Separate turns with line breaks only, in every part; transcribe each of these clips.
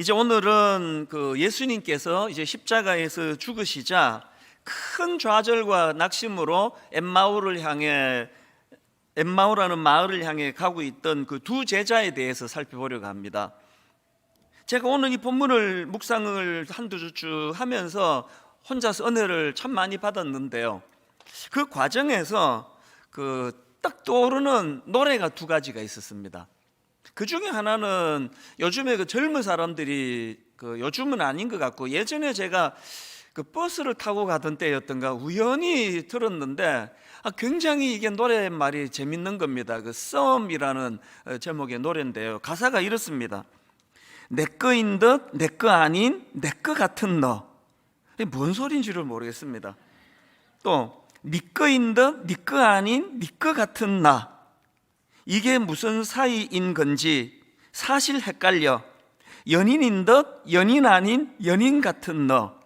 이제 오늘은 예수님께서 이제 십자가에서 죽으시자 큰 좌절과 낙심으로 엠마오라는 마을을 향해 가고 있던 그 두 제자에 대해서 살펴보려고 합니다. 제가 오늘 이 본문을 묵상을 한두 주 하면서 혼자서 은혜를 참 많이 받았는데요. 그 과정에서 딱 떠오르는 노래가 두 가지가 있었습니다. 그 중에 하나는 요즘에 젊은 사람들이 요즘은 아닌 것 같고 예전에 제가 버스를 타고 가던 때였던가 우연히 들었는데 굉장히 이게 노랫말이 재밌는 겁니다. 썸이라는 제목의 노래인데요. 가사가 이렇습니다. 내 거인 듯 내 거 아닌 내 거 같은 너. 이게 뭔 소리인지를 모르겠습니다. 또 네 거인 듯 네 거 아닌 네 거 같은 나. 이게 무슨 사이인 건지 사실 헷갈려. 연인인 듯 연인 아닌 연인 같은 너.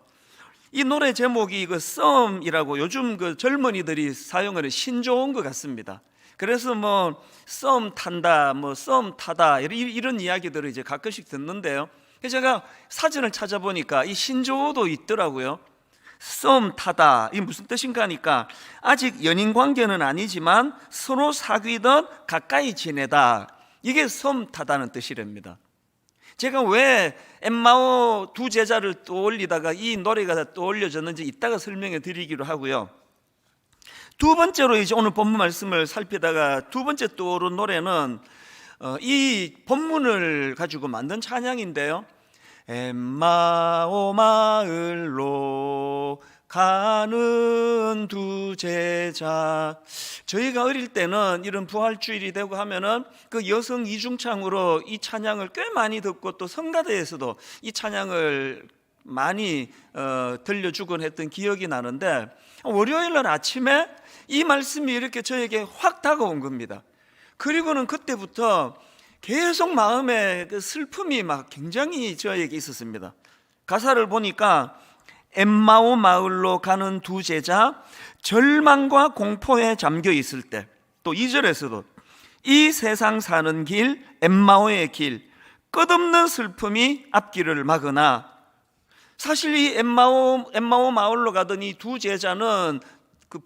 이 노래 제목이 썸이라고 요즘 젊은이들이 사용하는 신조어인 것 같습니다. 그래서 썸 탄다, 썸 타다 이런 이야기들을 이제 가끔씩 듣는데요. 그래서 제가 사전을 찾아보니까 이 신조어도 있더라고요. 썸 타다, 이게 무슨 뜻인가 하니까 아직 연인 관계는 아니지만 서로 사귀듯 가까이 지내다, 이게 썸 타다는 뜻이랍니다. 제가 왜 엠마오 두 제자를 떠올리다가 이 노래가 떠올려졌는지 이따가 설명해 드리기로 하고요. 두 번째로 이제 오늘 본문 말씀을 살피다가 두 번째 떠오른 노래는 이 본문을 가지고 만든 찬양인데요. 엠마오 마을로 가는 두 제자. 저희가 어릴 때는 이런 부활주일이 되고 하면은 여성 이중창으로 이 찬양을 꽤 많이 듣고 또 성가대에서도 이 찬양을 많이 들려주곤 했던 기억이 나는데, 월요일 날 아침에 이 말씀이 이렇게 저에게 확 다가온 겁니다. 그리고는 그때부터 계속 마음에 슬픔이 굉장히 저에게 있었습니다. 가사를 보니까 엠마오 마을로 가는 두 제자, 절망과 공포에 잠겨 있을 때, 또 2절에서도 이 세상 사는 길, 엠마오의 길, 끝없는 슬픔이 앞길을 막으나. 사실 이 엠마오 마을로 가던 이 두 제자는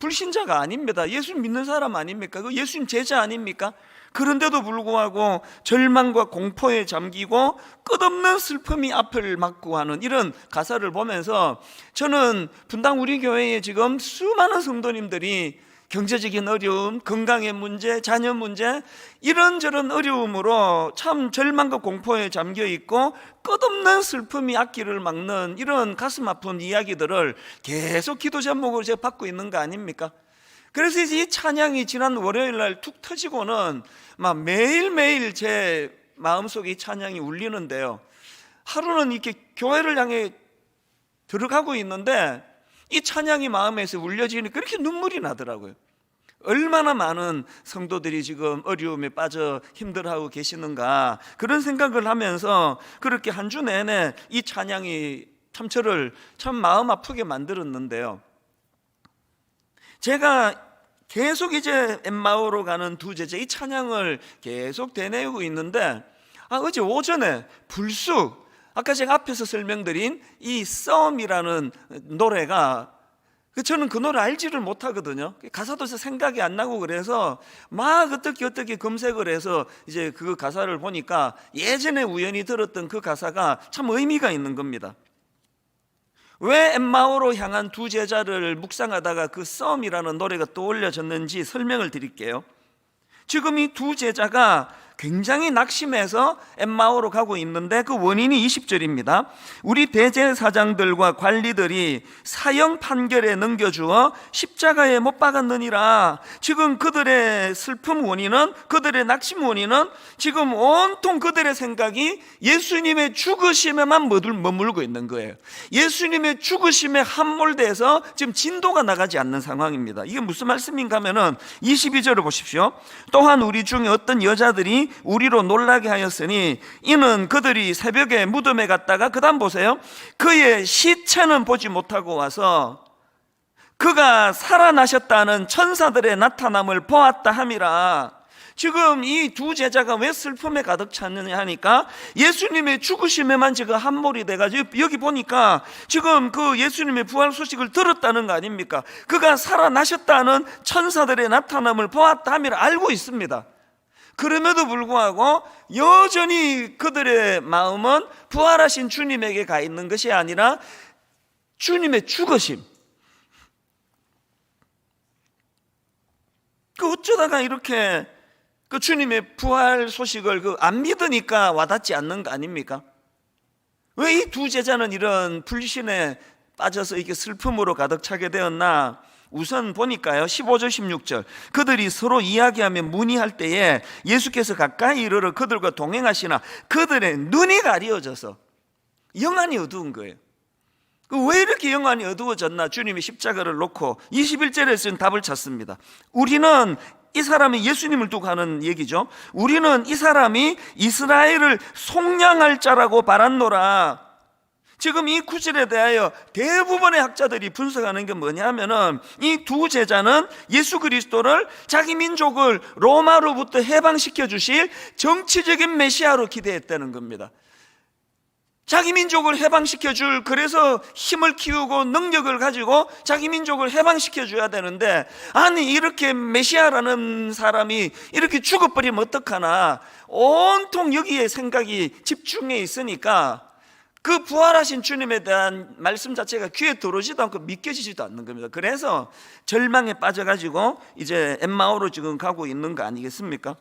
불신자가 아닙니다. 예수 믿는 사람 아닙니까? 예수님 제자 아닙니까? 그런데도 불구하고 절망과 공포에 잠기고 끝없는 슬픔이 앞을 막고 하는 이런 가사를 보면서 저는 분당 우리 교회에 지금 수많은 성도님들이 경제적인 어려움, 건강의 문제, 자녀 문제, 이런저런 어려움으로 참 절망과 공포에 잠겨 있고 끝없는 슬픔이 앞길을 막는 이런 가슴 아픈 이야기들을 계속 기도 제목으로 제가 받고 있는 거 아닙니까? 그래서 이제 이 찬양이 지난 월요일 날 툭 터지고는 매일매일 제 마음속에 이 찬양이 울리는데요. 하루는 이렇게 교회를 향해 들어가고 있는데 이 찬양이 마음에서 울려지니까 그렇게 눈물이 나더라고요. 얼마나 많은 성도들이 지금 어려움에 빠져 힘들어하고 계시는가, 그런 생각을 하면서 그렇게 한 주 내내 이 찬양이 참 저를 참 마음 아프게 만들었는데요. 제가 계속 이제 엠마오로 가는 두 제자 이 찬양을 계속 되뇌고 있는데 어제 오전에 불쑥 아까 제가 앞에서 설명드린 이 썸이라는 노래가, 저는 그 노래 알지를 못하거든요. 가사도 생각이 안 나고 그래서 어떻게 검색을 해서 이제 그 가사를 보니까 예전에 우연히 들었던 그 가사가 참 의미가 있는 겁니다. 왜 엠마오로 향한 두 제자를 묵상하다가 그 썸이라는 노래가 떠올려졌는지 설명을 드릴게요. 지금 이 두 제자가 굉장히 낙심해서 엠마오로 가고 있는데 그 원인이 20절입니다. 우리 대제사장들과 관리들이 사형 판결에 넘겨주어 십자가에 못 박았느니라. 지금 그들의 슬픔 원인은, 그들의 낙심 원인은 지금 온통 그들의 생각이 예수님의 죽으심에만 머물고 있는 거예요. 예수님의 죽으심에 함몰돼서 지금 진도가 나가지 않는 상황입니다. 이게 무슨 말씀인가 하면은 22절을 보십시오. 또한 우리 중에 어떤 여자들이 우리로 놀라게 하였으니 이는 그들이 새벽에 무덤에 갔다가, 그 다음 보세요, 그의 시체는 보지 못하고 와서 그가 살아나셨다는 천사들의 나타남을 보았다 함이라. 지금 이 두 제자가 왜 슬픔에 가득 찼느냐 하니까 예수님의 죽으심에만 지금 함몰이 돼가지고 여기 보니까 지금 그 예수님의 부활 소식을 들었다는 거 아닙니까? 그가 살아나셨다는 천사들의 나타남을 보았다 함을 알고 있습니다. 그럼에도 불구하고 여전히 그들의 마음은 부활하신 주님에게 가 있는 것이 아니라 주님의 죽으심, 그 어쩌다가 이렇게 그 주님의 부활 소식을 안 믿으니까 와닿지 않는 거 아닙니까? 왜 이 두 제자는 이런 불신에 빠져서 이렇게 슬픔으로 가득 차게 되었나? 우선 보니까요, 15절 16절 그들이 서로 이야기하며 문의할 때에 예수께서 가까이 이르러 그들과 동행하시나 그들의 눈이 가리워져서 영안이 어두운 거예요. 왜 이렇게 영안이 어두워졌나? 주님이 십자가를 놓고 21절에서는 답을 찾습니다. 우리는 이 사람이 예수님을 두고 하는 얘기죠. 우리는 이 사람이 이스라엘을 속량할 자라고 바랐노라. 지금 이 구절에 대하여 대부분의 학자들이 분석하는 게 뭐냐면은 이 두 제자는 예수 그리스도를 자기 민족을 로마로부터 해방시켜 주실 정치적인 메시아로 기대했다는 겁니다. 자기 민족을 해방시켜 줄, 그래서 힘을 키우고 능력을 가지고 자기 민족을 해방시켜 줘야 되는데, 아니 이렇게 메시아라는 사람이 이렇게 죽어버리면 어떡하나, 온통 여기에 생각이 집중해 있으니까 그 부활하신 주님에 대한 말씀 자체가 귀에 들어오지도 않고 믿겨지지도 않는 겁니다. 그래서 절망에 빠져가지고 이제 엠마오로 지금 가고 있는 거 아니겠습니까?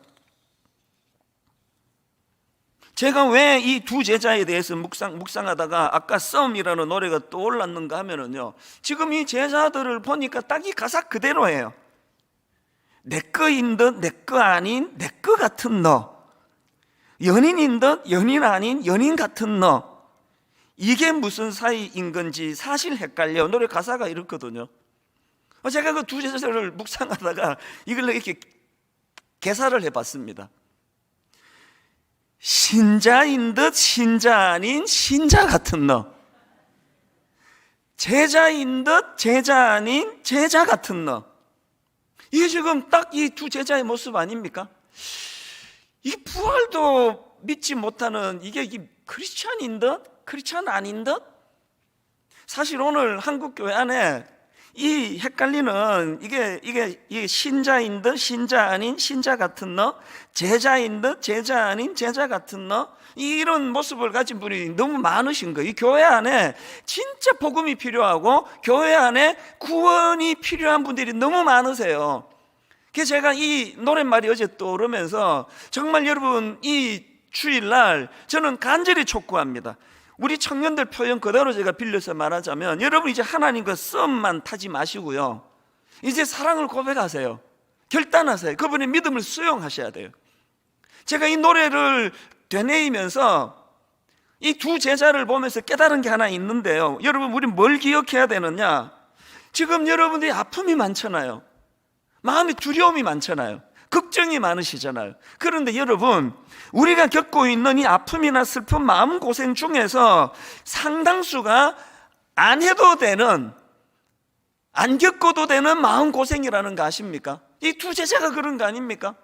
제가 왜 이 두 제자에 대해서 묵상하다가 아까 썸이라는 노래가 떠올랐는가 하면은요, 지금 이 제자들을 보니까 딱 이 가사 그대로예요. 내 거인 듯 내 거 아닌 내 거 같은 너, 연인인 듯 연인 아닌 연인 같은 너, 이게 무슨 사이인 건지 사실 헷갈려. 노래 가사가 이렇거든요. 제가 그 두 제자를 묵상하다가 이걸 이렇게 개사를 해봤습니다. 신자인 듯 신자 아닌 신자 같은 너, 제자인 듯 제자 아닌 제자 같은 너. 이게 지금 딱 이 두 제자의 모습 아닙니까? 이 부활도 믿지 못하는 이게 크리스찬인 듯 크리스찬 아닌 듯. 사실 오늘 한국 교회 안에 이 헷갈리는 이게 신자인 듯 신자 아닌 신자 같은 너, 제자인 듯 제자 아닌 제자 같은 너, 이런 모습을 가진 분이 너무 많으신 거예요. 이 교회 안에 진짜 복음이 필요하고 교회 안에 구원이 필요한 분들이 너무 많으세요. 그래서 제가 이 노랫말이 어제 떠오르면서 정말 여러분 이 주일날 저는 간절히 촉구합니다. 우리 청년들 표현 그대로 제가 빌려서 말하자면, 여러분 이제 하나님과 썸만 타지 마시고요, 이제 사랑을 고백하세요. 결단하세요. 그분의 믿음을 수용하셔야 돼요. 제가 이 노래를 되뇌이면서 이 두 제자를 보면서 깨달은 게 하나 있는데요, 여러분 우리 뭘 기억해야 되느냐? 지금 여러분들이 아픔이 많잖아요. 마음의 두려움이 많잖아요. 걱정이 많으시잖아요. 그런데 여러분, 우리가 겪고 있는 이 아픔이나 슬픔, 마음고생 중에서 상당수가 안 해도 되는, 안 겪어도 되는 마음고생이라는 거 아십니까? 이 두 제자가 그런 거 아닙니까?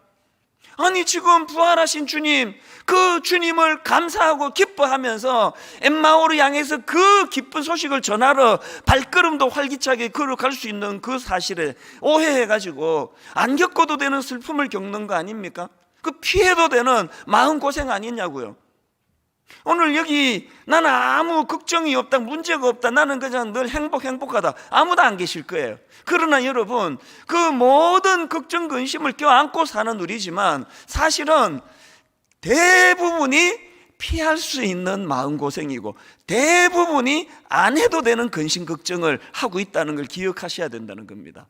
아니 지금 부활하신 주님, 그 주님을 감사하고 기뻐하면서 엠마오를 향해서 그 기쁜 소식을 전하러 발걸음도 활기차게 걸어갈 수 있는 그 사실에 오해해가지고 안 겪어도 되는 슬픔을 겪는 거 아닙니까? 그 피해도 되는 마음고생 아니냐고요. 오늘 여기 나는 아무 걱정이 없다, 문제가 없다, 나는 그냥 늘 행복하다, 아무도 안 계실 거예요. 그러나 여러분, 그 모든 걱정 근심을 껴안고 사는 우리지만 사실은 대부분이 피할 수 있는 마음고생이고 대부분이 안 해도 되는 근심 걱정을 하고 있다는 걸 기억하셔야 된다는 겁니다.